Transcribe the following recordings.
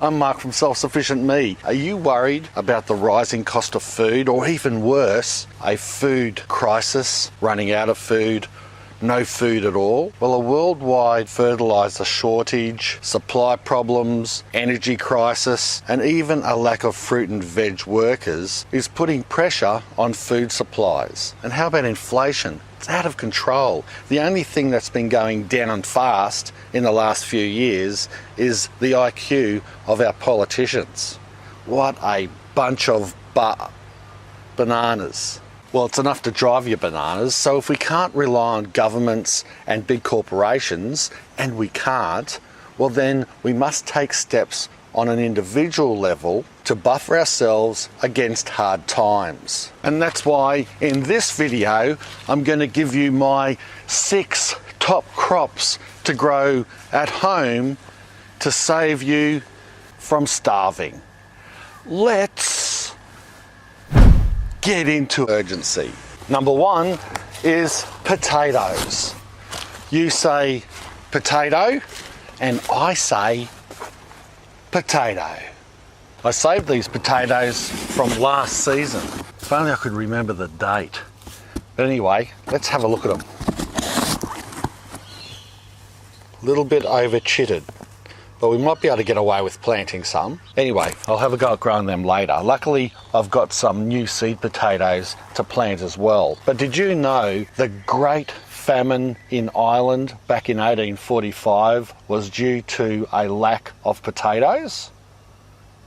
I'm Mark from Self Sufficient Me. Are you worried about the rising cost of food, or even worse, a food crisis, running out of food, no food at all? Well, a worldwide fertiliser shortage, supply problems, energy crisis, and even a lack of fruit and veg workers is putting pressure on food supplies. And how about inflation? It's out of control. The only thing that's been going down fast in the last few years is the IQ of our politicians. What a bunch of bananas. Well, it's enough to drive you bananas. So if we can't rely on governments and big corporations, and we can't, well then we must take steps on an individual level to buffer ourselves against hard times. And that's why in this video I'm going to give you my 6 top crops to grow at home to save you from starving. Let's get into urgency. Number 1 is potatoes. You say potato and I say potato. I saved these potatoes from last season. If only I could remember the date. But anyway, let's have a look at them. A little bit over chitted, but we might be able to get away with planting some. Anyway, I'll have a go at growing them later. Luckily, I've got some new seed potatoes to plant as well. But did you know the Great Famine in Ireland back in 1845 was due to a lack of potatoes?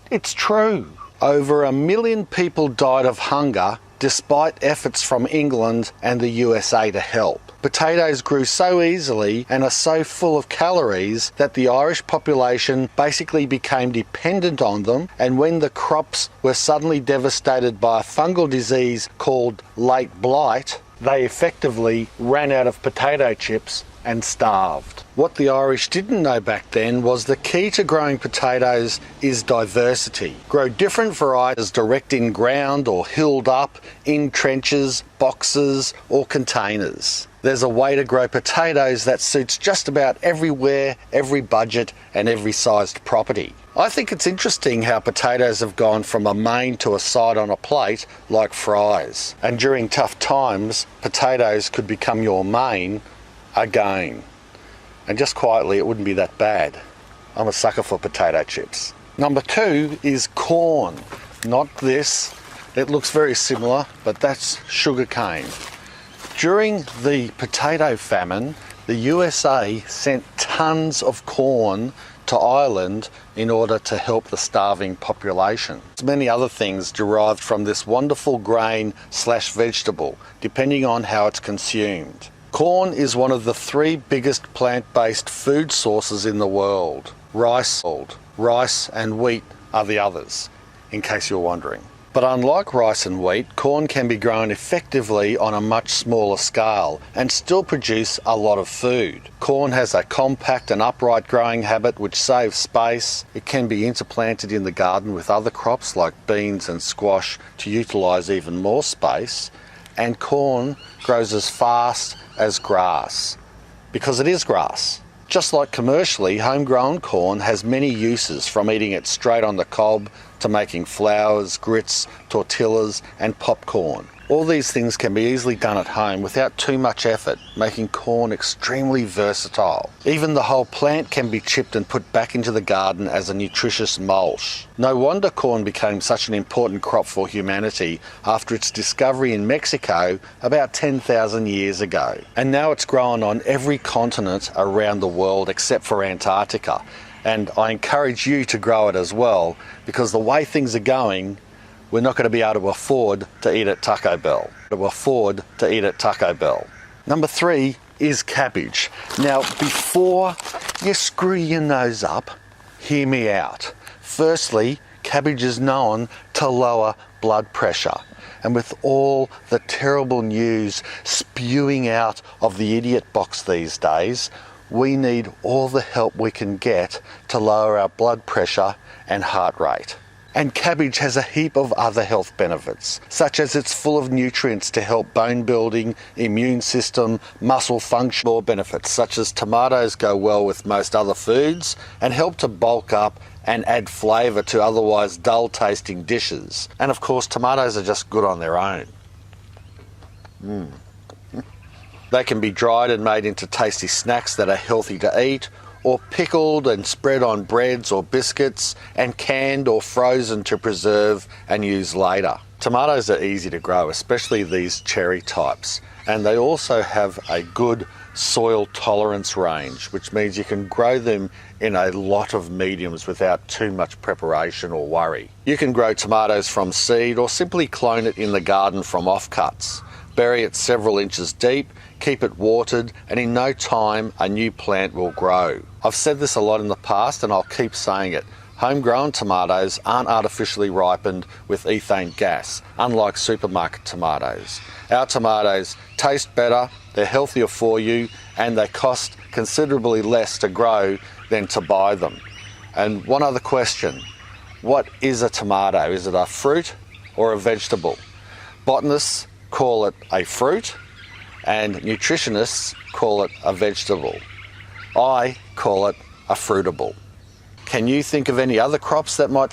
It's true. Over 1 million people died of hunger despite efforts from England and the USA to help. Potatoes grew so easily and are so full of calories that the Irish population basically became dependent on them, and when the crops were suddenly devastated by a fungal disease called late blight, they effectively ran out of potato chips and starved. What the Irish didn't know back then was the key to growing potatoes is diversity. Grow different varieties direct in ground or hilled up, in trenches, boxes or containers. There's a way to grow potatoes that suits just about everywhere, every budget and every sized property. I think it's interesting how potatoes have gone from a main to a side on a plate like fries. And during tough times, potatoes could become your main again. And just quietly, it wouldn't be that bad. I'm a sucker for potato chips. Number 2 is corn. Not this. It looks very similar, but that's sugarcane. During the potato famine, the USA sent tons of corn to Ireland in order to help the starving population. Many other things derived from this wonderful grain/vegetable, depending on how it's consumed. Corn is one of the 3 biggest plant-based food sources in the world. Rice and wheat are the others, in case you're wondering. But unlike rice and wheat, corn can be grown effectively on a much smaller scale and still produce a lot of food. Corn has a compact and upright growing habit which saves space. It can be interplanted in the garden with other crops like beans and squash to utilise even more space. And corn grows as fast as grass, because it is grass. Just like commercially, homegrown corn has many uses, from eating it straight on the cob to making flours, grits, tortillas and popcorn. All these things can be easily done at home without too much effort, making corn extremely versatile. Even the whole plant can be chipped and put back into the garden as a nutritious mulch. No wonder corn became such an important crop for humanity after its discovery in Mexico about 10,000 years ago. And now it's grown on every continent around the world except for Antarctica. And I encourage you to grow it as well, because the way things are going, we're not going to be able to afford to eat at Taco Bell. Number 3 is cabbage. Now, before you screw your nose up, hear me out. Firstly, cabbage is known to lower blood pressure. And with all the terrible news spewing out of the idiot box these days, we need all the help we can get to lower our blood pressure and heart rate. And cabbage has a heap of other health benefits, such as it's full of nutrients to help bone building, immune system, muscle function. More benefits, such as tomatoes go well with most other foods and help to bulk up and add flavour to otherwise dull tasting dishes. And of course, tomatoes are just good on their own. They can be dried and made into tasty snacks that are healthy to eat, or pickled and spread on breads or biscuits, and canned or frozen to preserve and use later. Tomatoes are easy to grow, especially these cherry types, and they also have a good soil tolerance range, which means you can grow them in a lot of mediums without too much preparation or worry. You can grow tomatoes from seed or simply clone it in the garden from offcuts. Bury it several inches deep, keep it watered, and in no time a new plant will grow. I've said this a lot in the past and I'll keep saying it. Homegrown tomatoes aren't artificially ripened with ethane gas, unlike supermarket tomatoes. Our tomatoes taste better, they're healthier for you, and they cost considerably less to grow than to buy them. And one other question, what is a tomato? Is it a fruit or a vegetable? Botanists call it a fruit and nutritionists call it a vegetable. I call it a fruitable. Can you think of any other crops that might